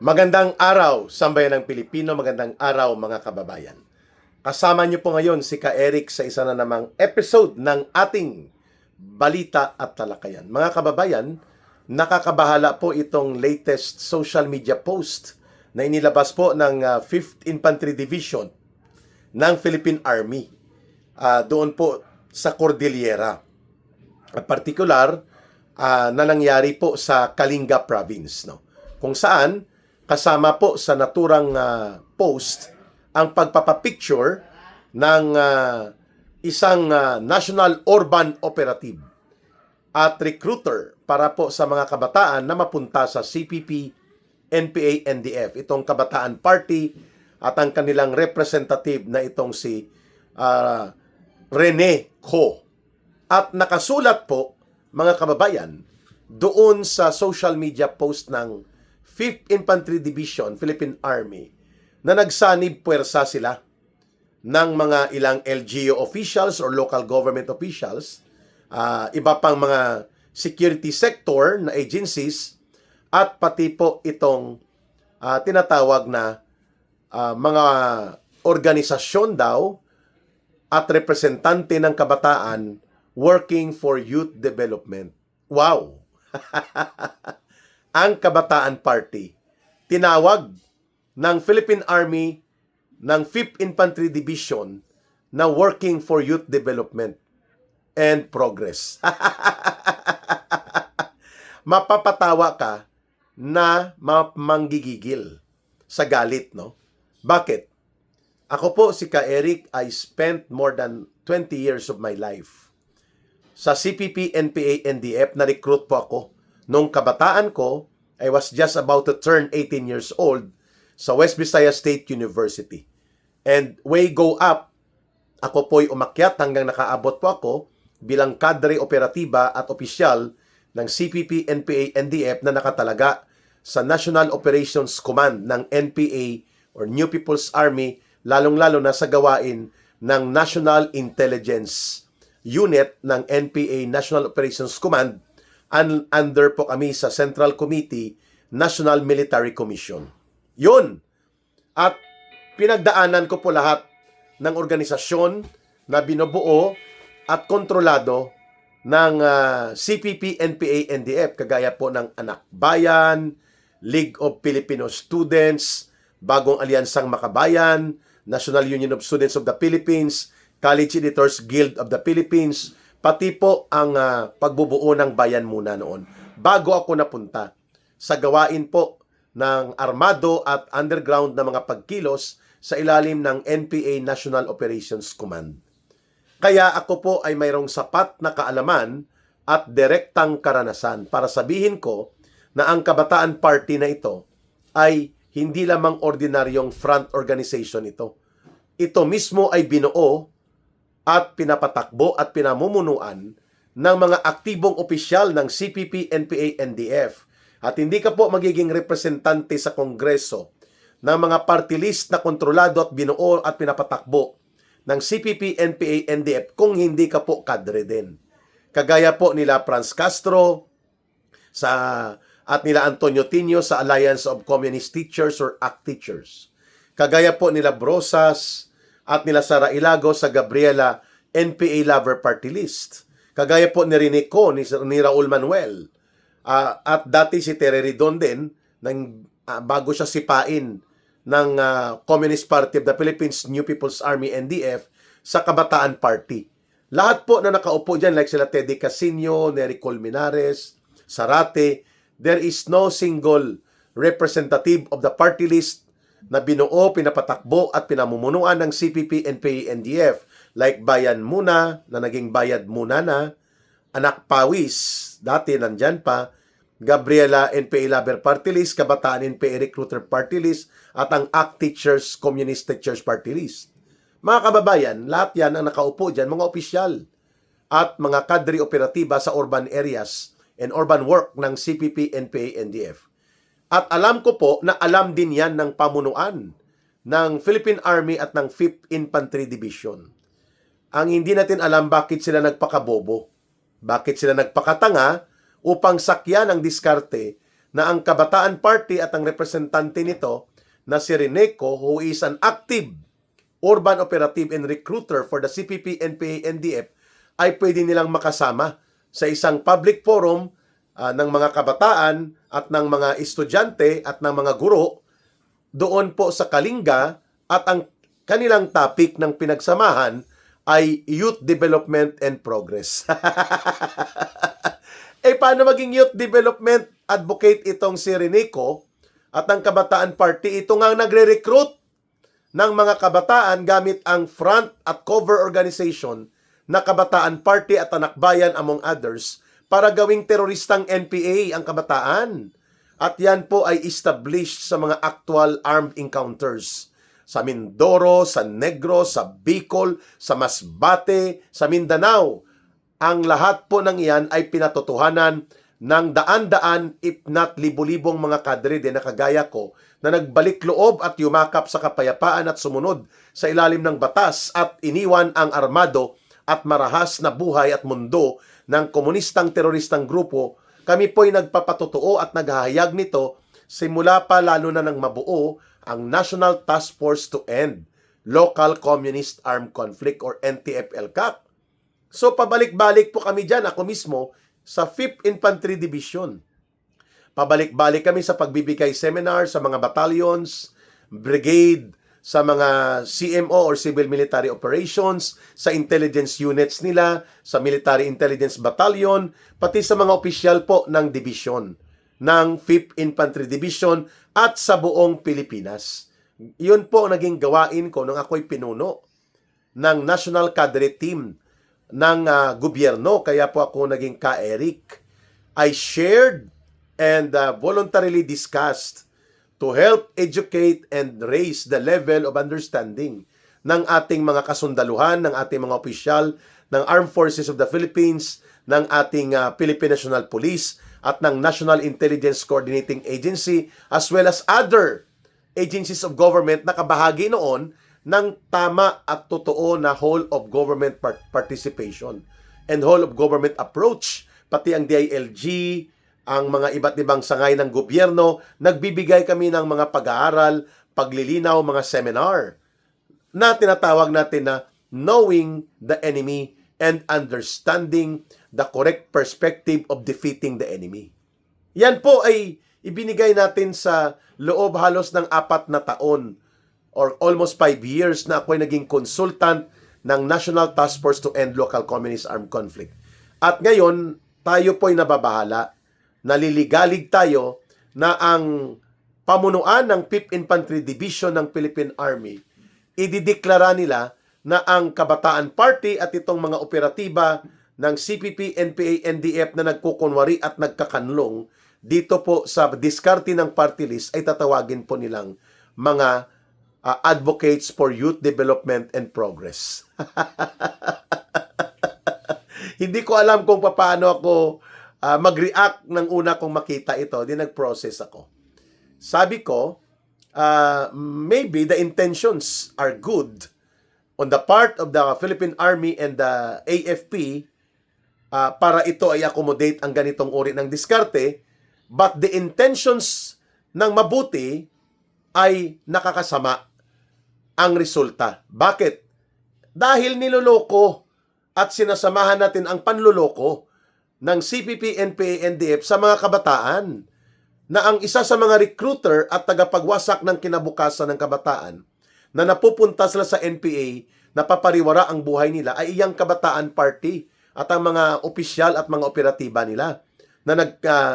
Magandang araw, sambayan ng Pilipino. Magandang araw, mga kababayan. Kasama niyo po ngayon si Ka Eric sa isa na namang episode ng ating Balita at Talakayan. Mga kababayan, nakakabahala po itong latest social media post na inilabas po ng 5th Infantry Division ng Philippine Army doon po sa Cordillera. Particular na nangyari po sa Kalinga Province, no? Kung saan kasama po sa naturang post ang pagpapapicture ng isang National Urban Operative at recruiter para po sa mga kabataan na mapunta sa CPP, NPA, NDF. Itong Kabataan Party at ang kanilang representative na itong si Rene Ho. At nakasulat po, mga kababayan, doon sa social media post ng 5th Infantry Division, Philippine Army, na nagsanib puwersa sila ng mga ilang LGU officials or local government officials, iba pang mga security sector na agencies, at pati po itong tinatawag na mga organisasyon daw at representante ng kabataan working for youth development. Wow! Ang Kabataan Party, tinawag ng Philippine Army ng 5th Infantry Division na working for youth development and progress. Mapapatawa ka na manggigigil sa galit, no? Bakit? Ako po, si Ka Eric, I spent more than 20 years of my life sa CPP, NPA, NDF. Na-recruit po ako. Nung kabataan ko, I was just about to turn 18 years old sa West Visayas State University. And way go up, ako po'y umakyat hanggang nakaabot po ako bilang kadre operatiba at opisyal ng CPP, NPA, NDF na nakatalaga sa National Operations Command ng NPA or New People's Army, lalong-lalo na sa gawain ng National Intelligence Unit ng NPA National Operations Command. Under po kami sa Central Committee, National Military Commission. Yun. At pinagdaanan ko po lahat ng organisasyon na binubuo at kontrolado ng CPP, NPA, NDF. Kagaya po ng Anak Bayan, League of Filipino Students, Bagong Alyansang Makabayan, National Union of Students of the Philippines, College Editors Guild of the Philippines, pati po ang pagbubuo ng Bayan Muna noon. Bago ako napunta sa gawain po ng armado at underground na mga pagkilos sa ilalim ng NPA National Operations Command. Kaya ako po ay mayroong sapat na kaalaman at direktang karanasan para sabihin ko na ang Kabataan Party na ito ay hindi lamang ordinaryong front organization ito. Ito mismo ay binuo at pinapatakbo at pinamumunuan ng mga aktibong opisyal ng CPP, NPA, NDF. At hindi ka po magiging representante sa Kongreso ng mga party list na kontrolado at binuo at pinapatakbo ng CPP, NPA, NDF kung hindi ka po kadre din. Kagaya po nila Franz Castro at nila Antonio Tinio sa Alliance of Communist Teachers or ACT Teachers. Kagaya po nila Brosas at nila Sara Ilago sa Gabriela NPA Lover Party List. Kagaya po ni Rene Co, ni Raul Manuel. At dati si Tere Ridon din, bago siya sipain ng Communist Party of the Philippines, New People's Army, NDF, sa Kabataan Party. Lahat po na nakaupo dyan, like sila Teddy Casino, Nery Colmenares, Sarate, there is no single representative of the party list na binuo, pinapatakbo at pinamumunuan ng CPP, NPA, NDF, like Bayan Muna, na naging Bayad Muna na, Anak Pawis, dati nandyan pa, Gabriela NPA Lover Party List, Kabataan NPA Recruiter Party List, at ang ACT Teachers, Communist Teachers Party List. Mga kababayan, lahat yan ang nakaupo dyan, mga opisyal at mga kadre operatiba sa urban areas and urban work ng CPP, NPA, NDF. At alam ko po na alam din yan ng pamunuan ng Philippine Army at ng 5th Infantry Division. Ang hindi natin alam bakit sila nagpakabobo, bakit sila nagpakatanga upang sakyan ang diskarte na ang Kabataan Party at ang representante nito na si Reneco, who is an active urban operative and recruiter for the CPP, NPA, NDF, ay pwede nilang makasama sa isang public forum ng mga kabataan at ng mga estudyante at ng mga guro doon po sa Kalinga, at ang kanilang topic ng pinagsamahan ay Youth Development and Progress. Paano maging youth development advocate itong si Reneco at ang Kabataan Party? Ito nga nagre-recruit ng mga kabataan gamit ang front at cover organization na Kabataan Party at Anak Bayan among others para gawing teroristang NPA ang kabataan. At yan po ay established sa mga actual armed encounters sa Mindoro, sa Negros, sa Bicol, sa Masbate, sa Mindanao. Ang lahat po ng iyan ay pinatotohanan ng daan-daan if not libo-libong mga kadre din na kagaya ko na nagbalik loob at yumakap sa kapayapaan at sumunod sa ilalim ng batas at iniwan ang armado at marahas na buhay at mundo ng komunistang teroristang grupo. Kami po'y nagpapatotoo at naghahayag nito simula pa lalo na nang mabuo ang National Task Force to End Local Communist Armed Conflict or NTF-ELCAC. So pabalik-balik po kami dyan, ako mismo, sa 5th Infantry Division. Pabalik-balik kami sa pagbibigay seminar sa mga battalions, brigade, sa mga CMO or Civil Military Operations, sa intelligence units nila, sa Military Intelligence Battalion, pati sa mga opisyal po ng division, ng 5th Infantry Division at sa buong Pilipinas. Yun po ang naging gawain ko nung ako'y pinuno ng National Cadre Team ng gobyerno. Kaya po ako naging ka-Eric. I shared and voluntarily discussed to help educate and raise the level of understanding ng ating mga kasundaluhan, ng ating mga opisyal, ng Armed Forces of the Philippines, ng ating Philippine National Police, at ng National Intelligence Coordinating Agency, as well as other agencies of government na kabahagi noon ng tama at totoo na whole of government participation and whole of government approach, pati ang DILG, ang mga iba't ibang sangay ng gobyerno. Nagbibigay kami ng mga pag-aaral, paglilinaw, mga seminar na tinatawag natin na knowing the enemy and understanding the correct perspective of defeating the enemy. Yan po ay ibinigay natin sa loob halos ng 4 na taon or almost 5 years na ako'y naging consultant ng National Task Force to End Local Communist Armed Conflict. At ngayon, tayo po'y nababahala. Naliligalig tayo na ang pamunuan ng 5th Infantry Division ng Philippine Army, idideklara nila na ang Kabataan Party at itong mga operatiba ng CPP, NPA, NDF na nagkukunwari at nagkakanlong dito po sa diskarte ng party list ay tatawagin po nilang mga advocates for youth development and progress. Hindi ko alam kung paano ako mag-react ng una kong makita ito. Di nag-process ako. Sabi ko, maybe the intentions are good on the part of the Philippine Army and the AFP para ito ay accommodate ang ganitong uri ng diskarte, but the intentions ng mabuti ay nakakasama ang resulta. Bakit? Dahil niloloko at sinasamahan natin ang panloloko ng CPP, NPA, NDF sa mga kabataan na ang isa sa mga recruiter at tagapagwasak ng kinabukasan ng kabataan na napupunta sila sa NPA na papariwara ang buhay nila ay iyang Kabataan Party at ang mga opisyal at mga operatiba nila na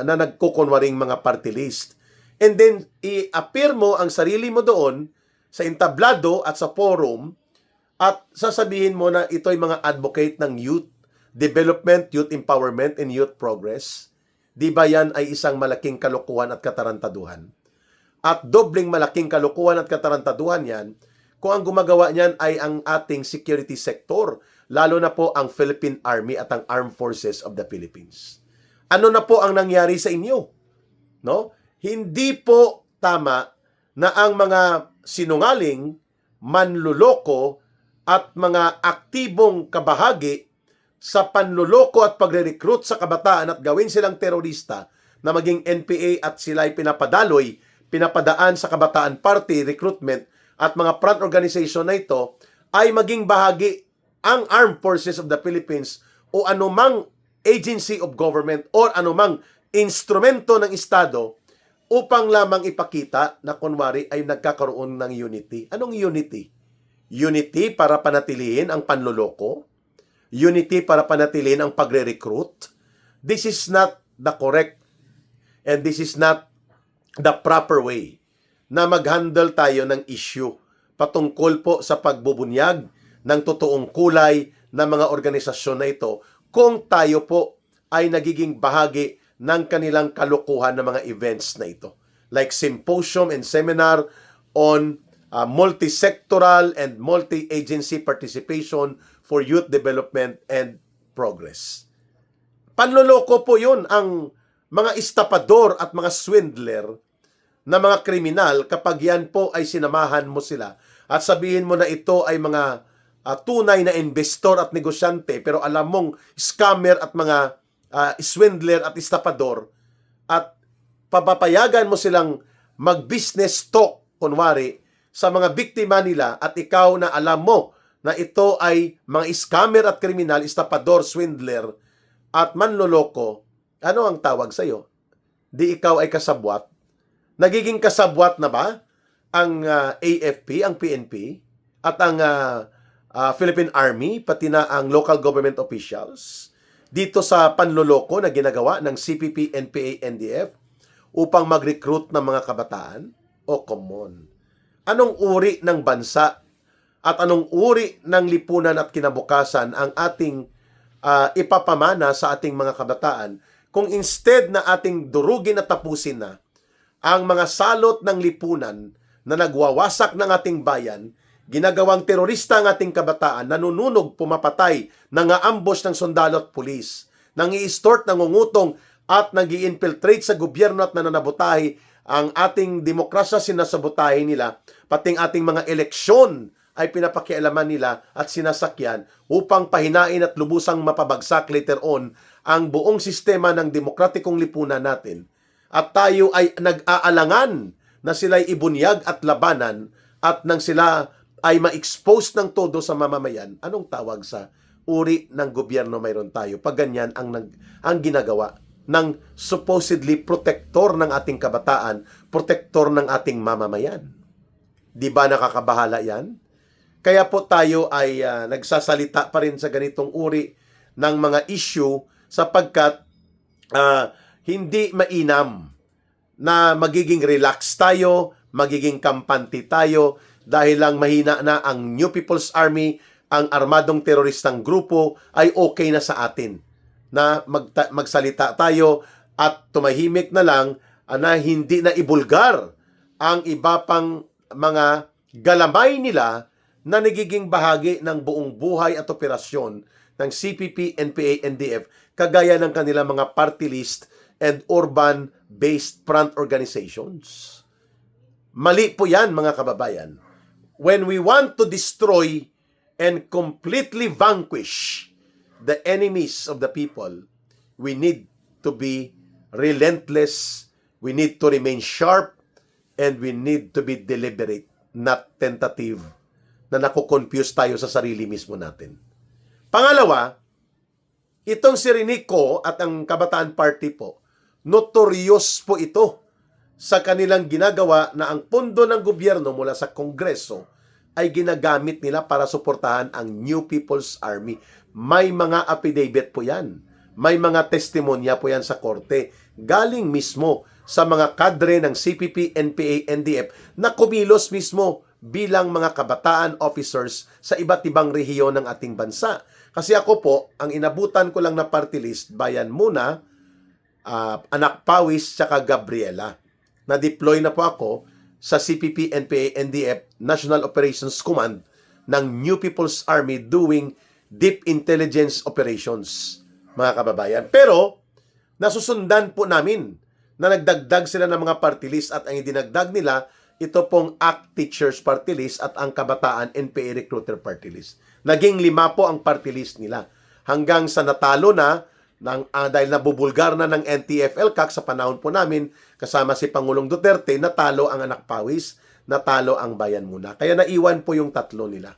nagkukunwaring mga party list. And then, i-appear mo ang sarili mo doon sa entablado at sa forum at sasabihin mo na ito ay mga advocate ng youth development, youth empowerment, and youth progress. Di ba yan ay isang malaking kalokohan at katarantaduhan? At dobling malaking kalokohan at katarantaduhan yan kung ang gumagawa niyan ay ang ating security sector, lalo na po ang Philippine Army at ang Armed Forces of the Philippines. Ano na po ang nangyari sa inyo? No? Hindi po tama na ang mga sinungaling, manluloko at mga aktibong kabahagi sa panluloko at pagre-recruit sa kabataan at gawin silang terorista na maging NPA at sila ay pinapadaloy, pinapadaan sa Kabataan Party recruitment at mga front organization na ito ay maging bahagi ang Armed Forces of the Philippines o anumang agency of government or anumang instrumento ng Estado upang lamang ipakita na kunwari ay nagkakaroon ng unity. Anong unity? Unity para panatilihin ang panloloko? Unity para panatilihin ang pagre-recruit? This is not the correct and this is not the proper way na mag-handle tayo ng issue patungkol po sa pagbubunyag ng totoong kulay ng mga organisasyon na ito kung tayo po ay nagiging bahagi ng kanilang kalokohan ng mga events na ito. Like symposium and seminar on multi-sectoral and multi-agency participation for youth development and progress. Panloloko po yun ang mga estapador at mga swindler na mga kriminal kapag yan po ay sinamahan mo sila at sabihin mo na ito ay mga tunay na investor at negosyante pero alam mong scammer at mga swindler at estapador at papapayagan mo silang mag-business talk kunwari sa mga biktima nila at ikaw na alam mo na ito ay mga scammer at kriminal, estapador, swindler at manloloko, ano ang tawag sa'yo? Di ikaw ay kasabwat? Nagiging kasabwat na ba ang AFP, ang PNP at ang Philippine Army, pati na ang local government officials dito sa panloloko na ginagawa ng CPP, NPA, NDF upang mag-recruit ng mga kabataan? O come on. Anong uri ng bansa at anong uri ng lipunan at kinabukasan ang ating ipapamana sa ating mga kabataan kung instead na ating durugin at tapusin na ang mga salot ng lipunan na nagwawasak ng ating bayan, ginagawang terorista ang ating kabataan, nanununog, pumapatay, nangaambush ng sundalo at pulis, nangi-extort, nangungutong at nag-i-infiltrate sa gobyerno at nananabotahi ang ating demokrasya, sinasabotahe nila, pating ating mga eleksyon ay pinapakialaman nila at sinasakyan upang pahinain at lubusang mapabagsak later on ang buong sistema ng demokratikong lipunan natin. At tayo ay nag-aalangan na sila'y ibunyag at labanan at nang sila ay ma-expose ng todo sa mamamayan. Anong tawag sa uri ng gobyerno mayroon tayo pag ganyan ang ginagawa ng supposedly protector ng ating kabataan, protector ng ating mamamayan? Di ba nakakabahala yan? Kaya po tayo ay nagsasalita pa rin sa ganitong uri ng mga issue sapagkat hindi mainam na magiging relax tayo, magiging kampante tayo dahil lang mahina na ang New People's Army, ang armadong teroristang grupo ay okay na sa atin na magsalita tayo at tumahimik na lang na hindi na ibulgar ang iba pang mga galamay nila na nagiging bahagi ng buong buhay at operasyon ng CPP, NPA, NDF kagaya ng kanilang mga party list and urban-based front organizations. Mali po yan, mga kababayan. When we want to destroy and completely vanquish the enemies of the people, we need to be relentless, we need to remain sharp, and we need to be deliberate, not tentative, na nakukonfuse tayo sa sarili mismo natin. Pangalawa, itong si Rinico at ang Kabataan Party po, notorious po ito sa kanilang ginagawa na ang pondo ng gobyerno mula sa Kongreso ay ginagamit nila para suportahan ang New People's Army. May mga affidavit po yan. May mga testimonya po yan sa korte. Galing mismo sa mga kadre ng CPP, NPA, NDF na kumilos mismo bilang mga kabataan officers sa iba't ibang rehiyon ng ating bansa. Kasi ako po, ang inabutan ko lang na party list, Bayan Muna, Anak Pawis, tsaka Gabriela. Na-deploy na po ako sa CPP, NPA, NDF National Operations Command ng New People's Army doing deep intelligence operations, mga kababayan. Pero, nasusundan po namin na nagdagdag sila ng mga party list at ang idinagdag nila, ito pong ACT Teachers Party List at ang Kabataan NPA Recruiter Party List. Naging 5 po ang party list nila. Hanggang sa natalo na dahil nabubulgar na ng NTF-ELCAC sa panahon po namin, kasama si Pangulong Duterte, natalo ang Anak Pawis, natalo ang Bayan Muna. Kaya naiwan po yung tatlo nila.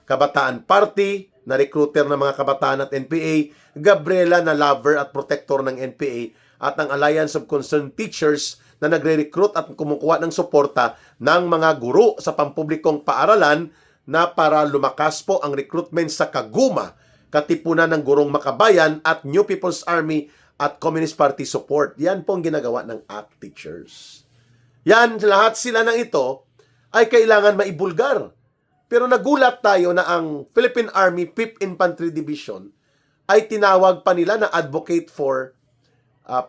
Kabataan Party, na recruiter ng mga kabataan at NPA, Gabriela na lover at protector ng NPA, at ang Alliance of Concerned Teachers na nagre-recruit at kumukuha ng suporta ng mga guro sa pampublikong paaralan na para lumakas po ang recruitment sa Kaguma, Katipunan ng Gurong Makabayan at New People's Army at Communist Party support. Yan po ang ginagawa ng ACT Teachers. Yan, lahat sila ng ito ay kailangan maibulgar. Pero nagulat tayo na ang Philippine Army 5th Infantry Division ay tinawag pa nila na advocate for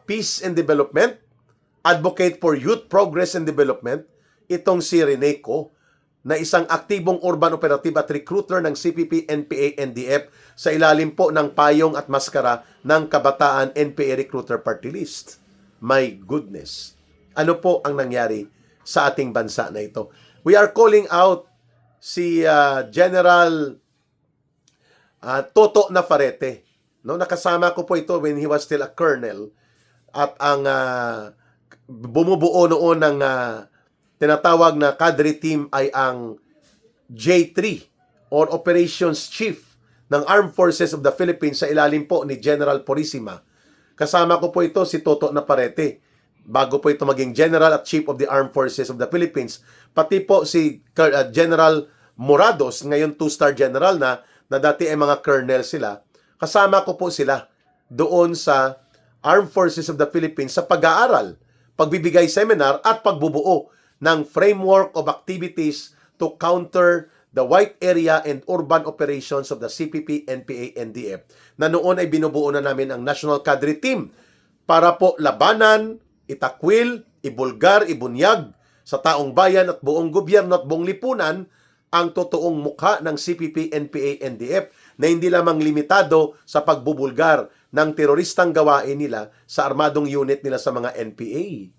peace and development, advocate for youth progress and development, itong si Reneco, na isang aktibong urban operative at recruiter ng CPP, NPA, NDF sa ilalim po ng payong at maskara ng Kabataan NPA Recruiter Party List. My goodness. Ano po ang nangyari sa ating bansa na ito? We are calling out si General Toto Navarrete. No, nakasama ko po ito when he was still a colonel, at ang bumubuo noon ng tinatawag na cadre team ay ang J3 or Operations Chief ng Armed Forces of the Philippines sa ilalim po ni General Purisima. Kasama ko po ito si Toto Navarrete bago po ito maging General at Chief of the Armed Forces of the Philippines. Pati po si General Morados, ngayon 2-star general na dati ay mga colonel sila. Kasama ko po sila doon sa Armed Forces of the Philippines sa pag-aaral, pagbibigay seminar at pagbubuo ng framework of activities to counter the white area and urban operations of the CPP, NPA, NDF, na noon ay binubuo na namin ang National Cadre Team para po labanan, itakwil, ibulgar, ibunyag sa taong bayan at buong gobyerno at buong lipunan ang totoong mukha ng CPP, NPA, NDF na hindi lamang limitado sa pagbubulgar ng teroristang gawain nila sa armadong unit nila sa mga NPA.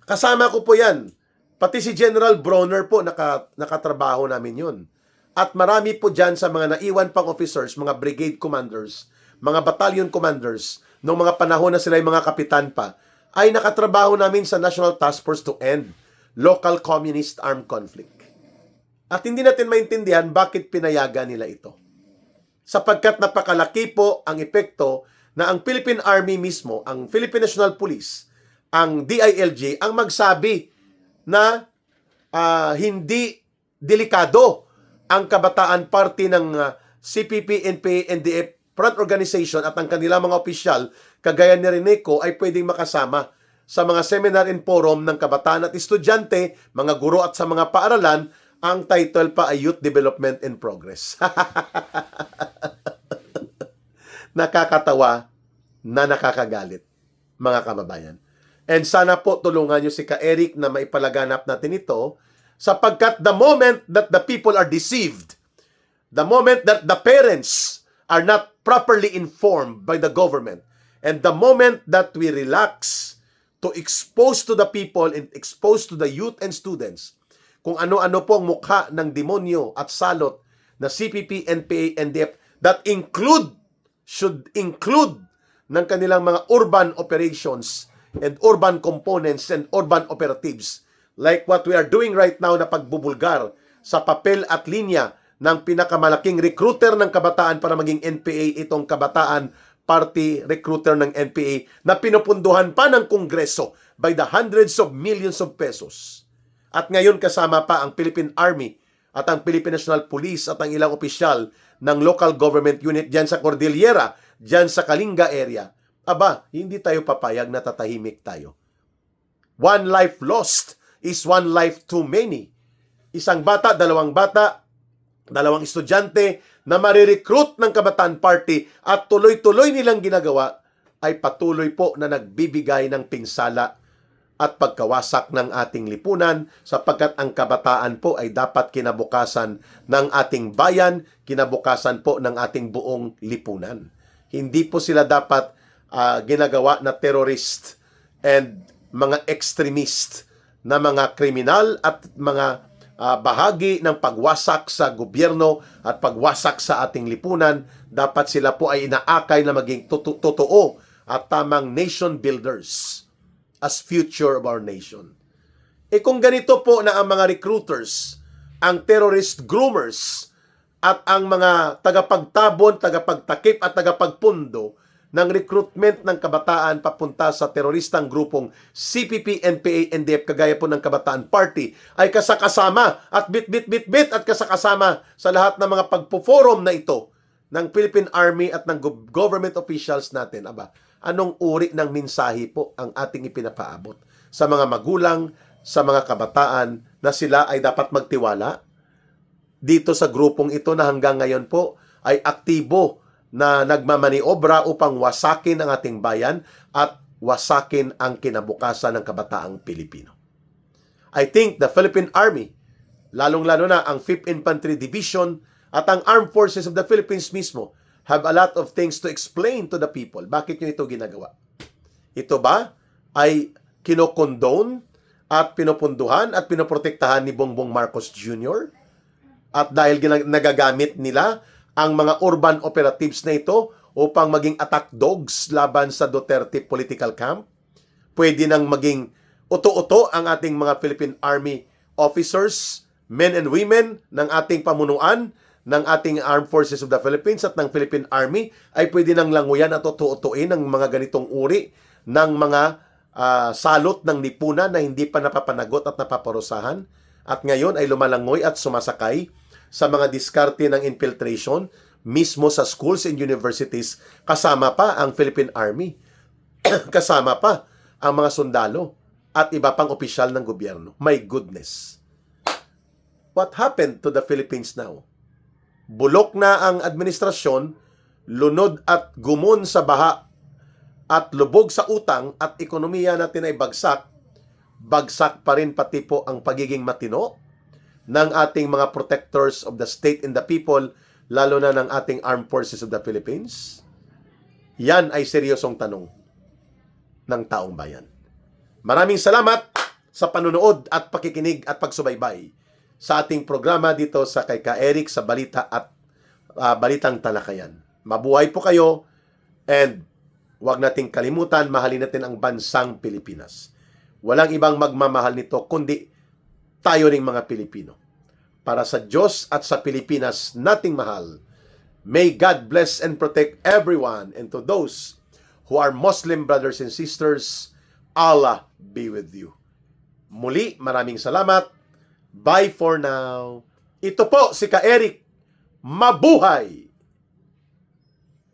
Kasama ko po yan. Pati si General Bronner po, nakatrabaho namin yun. At marami po dyan sa mga naiwan pang officers, mga brigade commanders, mga battalion commanders, noong mga panahon na sila yung mga kapitan pa, ay nakatrabaho namin sa National Task Force to End Local Communist Armed Conflict. At hindi natin maintindihan bakit pinayagan nila ito. Sapagkat napakalaki po ang epekto na ang Philippine Army mismo, ang Philippine National Police, ang DILG, ang magsabi na hindi delikado ang Kabataan Party ng CPP, NPA, NDF front organization at ang kanilang mga opisyal, kagaya ni Reneco, ay pwedeng makasama sa mga seminar and forum ng kabataan at estudyante, mga guro at sa mga paaralan. Ang title pa ay Youth Development in Progress. Nakakatawa na nakakagalit, mga kababayan. And sana po tulungan nyo si Ka-Eric na maipalaganap natin ito, sapagkat the moment that the people are deceived, the moment that the parents are not properly informed by the government, and the moment that we relax to expose to the people and expose to the youth and students kung ano-ano po ang mukha ng demonyo at salot na CPP, NPA, NDF that should include ng kanilang mga urban operations and urban components and urban operatives like what we are doing right now na pagbubulgar sa papel at linya ng pinakamalaking recruiter ng kabataan para maging NPA, itong Kabataan Party recruiter ng NPA na pinupunduhan pa ng Kongreso by the hundreds of millions of pesos. At ngayon kasama pa ang Philippine Army at ang Philippine National Police at ang ilang opisyal ng local government unit dyan sa Cordillera, dyan sa Kalinga area. Aba, hindi tayo papayag na tatahimik tayo. One life lost is one life too many. Isang bata, dalawang estudyante na marirecruit ng Kabataan Party at tuloy-tuloy nilang ginagawa ay patuloy po na nagbibigay ng pinsala at pagkawasak ng ating lipunan, sapagkat ang kabataan po ay dapat kinabukasan ng ating bayan, kinabukasan po ng ating buong lipunan. Hindi po sila dapat ginagawa na terrorist and mga extremist na mga kriminal at mga bahagi ng pagwasak sa gobyerno at pagwasak sa ating lipunan. Dapat sila po ay inaakay na maging totoo at tamang nation builders as future of our nation. Kung ganito po na ang mga recruiters, ang terrorist groomers, at ang mga tagapagtabon, tagapagtakip at tagapagpundo ng recruitment ng kabataan papunta sa teroristang grupong CPP, NPA, NDF kagaya po ng Kabataan Party ay kasakasama at bit at kasakasama sa lahat ng mga pagpo-forum na ito ng Philippine Army at ng government officials natin. Aba, anong uri ng mensahe po ang ating ipinapaabot sa mga magulang, sa mga kabataan na sila ay dapat magtiwala dito sa grupong ito na hanggang ngayon po ay aktibo na nagmamaniobra upang wasakin ang ating bayan at wasakin ang kinabukasan ng kabataang Pilipino. I think the Philippine Army, lalong-lalo na ang 5th Infantry Division at ang Armed Forces of the Philippines mismo, have a lot of things to explain to the people. Bakit nyo ito ginagawa? Ito ba ay kinokondone at pinopunduhan at pinoprotektahan ni Bongbong Marcos Jr.? At dahil nagagamit nila ang mga urban operatives na ito upang maging attack dogs laban sa Duterte political camp, pwede nang maging uto-uto ang ating mga Philippine Army officers, men and women ng ating pamunuan, ng ating Armed Forces of the Philippines at ng Philippine Army ay pwede nang languyan at uto-utuin ng mga ganitong uri ng mga salot ng lipunan na hindi pa napapanagot at napaparusahan. At ngayon ay lumalangoy at sumasakay sa mga diskarte ng infiltration mismo sa schools and universities, kasama pa ang Philippine Army, kasama pa ang mga sundalo at iba pang opisyal ng gobyerno. My goodness. What happened to the Philippines now? Bulok na ang administrasyon, lunod at gumon sa baha at lubog sa utang at ekonomiya natin ay bagsak. Bagsak pa rin pati po ang pagiging matino ng ating mga protectors of the state and the people, lalo na ng ating Armed Forces of the Philippines? Yan ay seryosong tanong ng taong bayan. Maraming salamat sa panunood at pakikinig at pagsubaybay sa ating programa dito sa kay Ka Eric sa Balita at Balitang Talakayan. Mabuhay po kayo and huwag nating kalimutan, mahalin natin ang bansang Pilipinas. Walang ibang magmamahal nito kundi tayo ring mga Pilipino. Para sa Diyos at sa Pilipinas nating mahal, may God bless and protect everyone, and to those who are Muslim brothers and sisters, Allah be with you. Muli, maraming salamat. Bye for now. Ito po si Ka Eric. Mabuhay!